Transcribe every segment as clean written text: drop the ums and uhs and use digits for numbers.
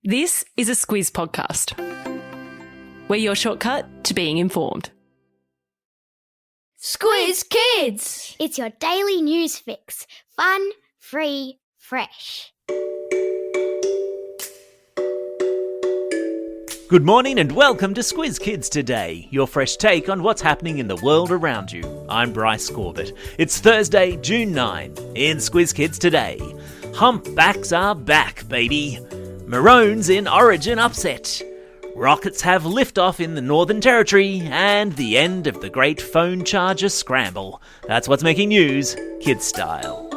This is a Squiz podcast. We're your shortcut to being informed. Squiz Kids! It's your daily news fix. Fun, free, fresh. Good morning and welcome to Squiz Kids Today, your fresh take on what's happening in the world around you. I'm Bryce Corbett. It's Thursday, June 9. In Squiz Kids Today, Humpbacks are back, baby. Maroons in Origin upset. Rockets have liftoff in the Northern Territory, and the end of the great phone charger scramble. That's what's making news, kids style.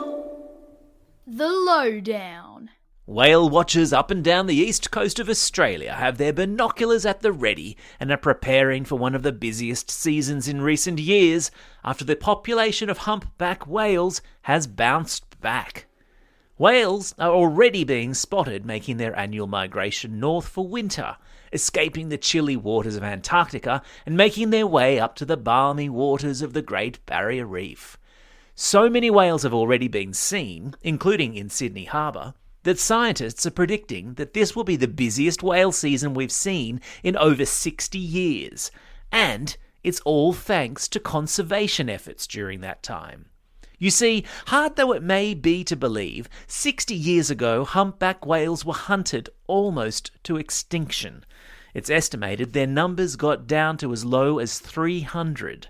The lowdown. Whale watchers up and down the east coast of Australia have their binoculars at the ready and are preparing for one of the busiest seasons in recent years after the population of humpback whales has bounced back. Whales are already being spotted making their annual migration north for winter, escaping the chilly waters of Antarctica and making their way up to the balmy waters of the Great Barrier Reef. So many whales have already been seen, including in Sydney Harbour, that scientists are predicting that this will be the busiest whale season we've seen in over 60 years. And it's all thanks to conservation efforts during that time. You see, hard though it may be to believe, 60 years ago humpback whales were hunted almost to extinction. It's estimated their numbers got down to as low as 300.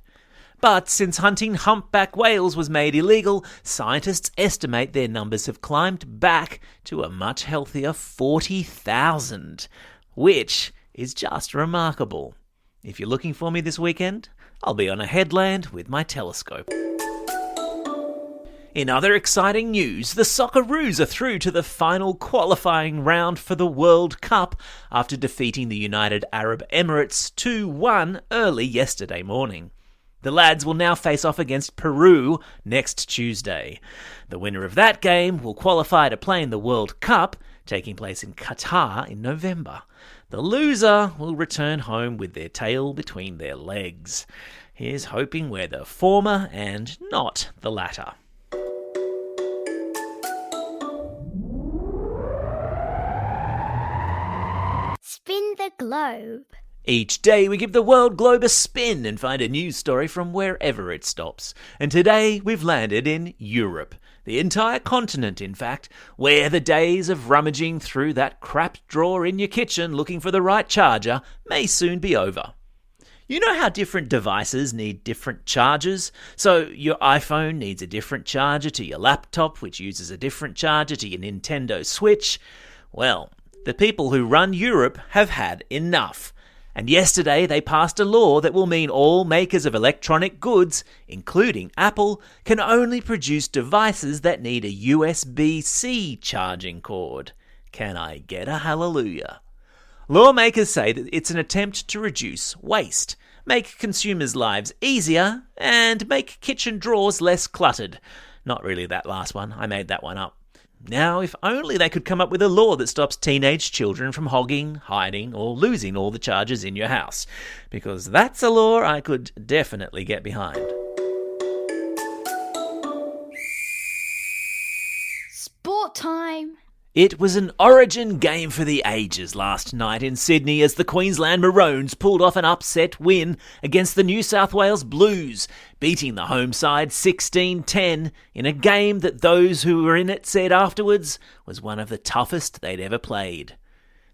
But since hunting humpback whales was made illegal, scientists estimate their numbers have climbed back to a much healthier 40,000, which is just remarkable. If you're looking for me this weekend, I'll be on a headland with my telescope. In other exciting news, the Socceroos are through to the final qualifying round for the World Cup after defeating the United Arab Emirates 2-1 early yesterday morning. The lads will now face off against Peru next Tuesday. The winner of that game will qualify to play in the World Cup, taking place in Qatar in November. The loser will return home with their tail between their legs. Here's hoping we're the former and not the latter. Spin the globe. Each day we give the world globe a spin and find a news story from wherever it stops. And today we've landed in Europe, the entire continent in fact, where the days of rummaging through that crap drawer in your kitchen looking for the right charger may soon be over. You know how different devices need different chargers? So your iPhone needs a different charger to your laptop, which uses a different charger to your Nintendo Switch. Well, the people who run Europe have had enough. And yesterday they passed a law that will mean all makers of electronic goods, including Apple, can only produce devices that need a USB-C charging cord. Can I get a hallelujah? Lawmakers say that it's an attempt to reduce waste, make consumers' lives easier, and make kitchen drawers less cluttered. Not really that last one, I made that one up. Now, if only they could come up with a law that stops teenage children from hogging, hiding, or losing all the chargers in your house. Because that's a law I could definitely get behind. Sport time. It was an Origin game for the ages last night in Sydney as the Queensland Maroons pulled off an upset win against the New South Wales Blues, beating the home side 16-10 in a game that those who were in it said afterwards was one of the toughest they'd ever played.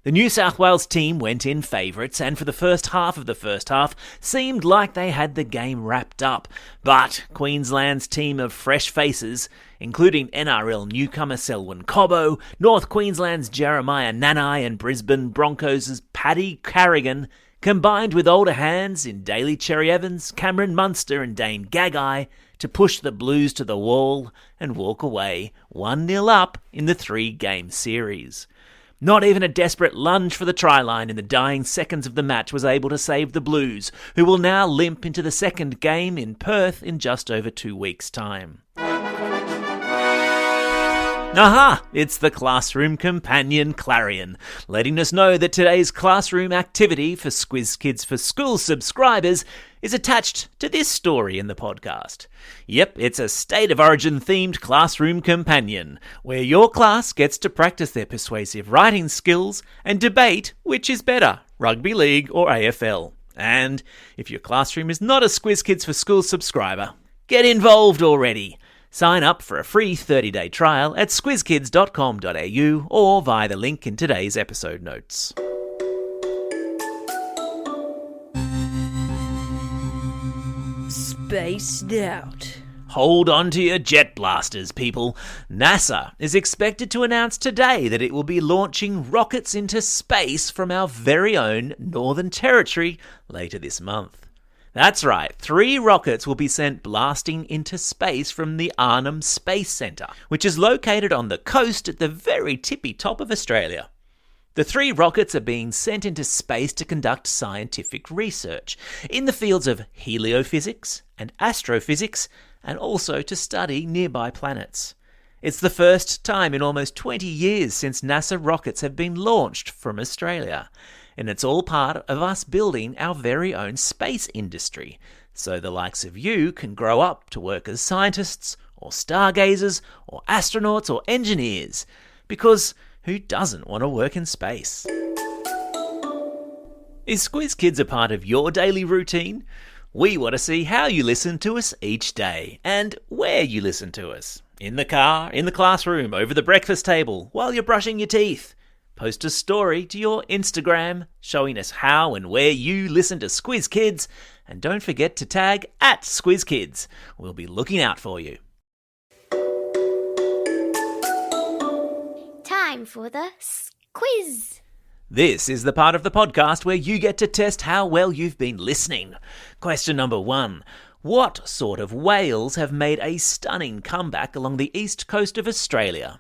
The New South Wales team went in favourites and for the first half seemed like they had the game wrapped up. But Queensland's team of fresh faces, including NRL newcomer Selwyn Cobbo, North Queensland's Jeremiah Nanai and Brisbane Broncos' Paddy Carrigan, combined with older hands in Daly Cherry Evans, Cameron Munster and Dane Gagai, to push the Blues to the wall and walk away 1-0 up in the 3-game series. Not even a desperate lunge for the try line in the dying seconds of the match was able to save the Blues, who will now limp into the second game in Perth in just over 2 weeks' time. Aha! It's the Classroom Companion Clarion, letting us know that today's classroom activity for Squiz Kids for School subscribers is attached to this story in the podcast. Yep, it's a State of Origin themed classroom companion, where your class gets to practice their persuasive writing skills and debate which is better, rugby league or AFL. And if your classroom is not a Squiz Kids for School subscriber, get involved already. Sign up for a free 30-day trial at squizkids.com.au or via the link in today's episode notes. Spaced out. Hold on to your jet blasters, people. NASA is expected to announce today that it will be launching rockets into space from our very own Northern Territory later this month. That's right, 3 rockets will be sent blasting into space from the Arnhem Space Centre, which is located on the coast at the very tippy top of Australia. The 3 rockets are being sent into space to conduct scientific research in the fields of heliophysics and astrophysics, and also to study nearby planets. It's the first time in almost 20 years since NASA rockets have been launched from Australia. And it's all part of us building our very own space industry, so the likes of you can grow up to work as scientists, or stargazers, or astronauts, or engineers. Because who doesn't want to work in space? Is Squiz Kids a part of your daily routine? We want to see how you listen to us each day, and where you listen to us. In the car, in the classroom, over the breakfast table, while you're brushing your teeth. Post a story to your Instagram showing us how and where you listen to Squiz Kids, and don't forget to tag @Squiz Kids. We'll be looking out for you. Time for the quiz. This is the part of the podcast where you get to test how well you've been listening. Question number 1. What sort of whales have made a stunning comeback along the east coast of Australia?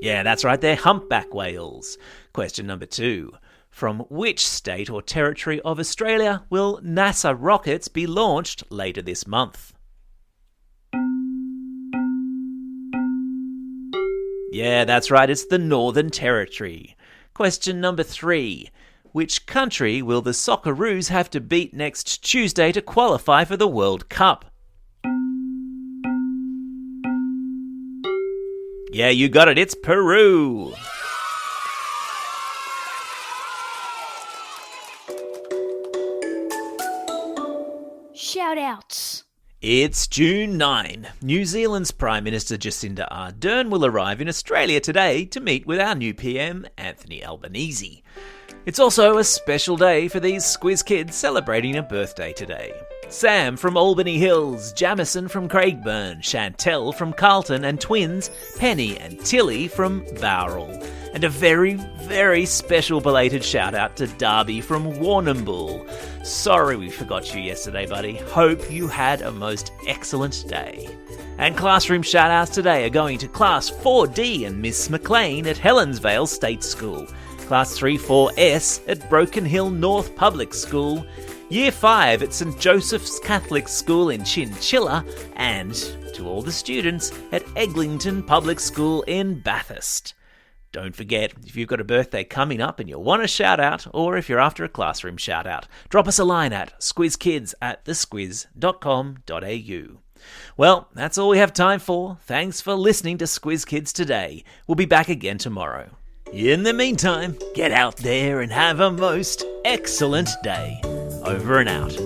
Yeah, that's right, they're humpback whales. Question number 2. From which state or territory of Australia will NASA rockets be launched later this month? Yeah, that's right, it's the Northern Territory. Question number 3. Which country will the Socceroos have to beat next Tuesday to qualify for the World Cup? Yeah, you got it, it's Peru. Shout-outs. It's June 9. New Zealand's Prime Minister Jacinda Ardern will arrive in Australia today to meet with our new PM, Anthony Albanese. It's also a special day for these Squiz Kids celebrating a birthday today. Sam from Albany Hills, Jamison from Craigburn, Chantel from Carlton, and twins Penny and Tilly from Bowral. And a very, very special belated shout out to Darby from Warrnambool. Sorry we forgot you yesterday, buddy. Hope you had a most excellent day. And classroom shout outs today are going to Class 4D and Miss McLean at Helensvale State School, Class 3-4S at Broken Hill North Public School, Year 5 at St Joseph's Catholic School in Chinchilla, and to all the students at Eglinton Public School in Bathurst. Don't forget, if you've got a birthday coming up and you want a shout out, or if you're after a classroom shout out, drop us a line at squizkids@thesquiz.com.au. Well, that's all we have time for. Thanks for listening to Squiz Kids today. We'll be back again tomorrow. In the meantime, get out there and have a most excellent day. Over and out.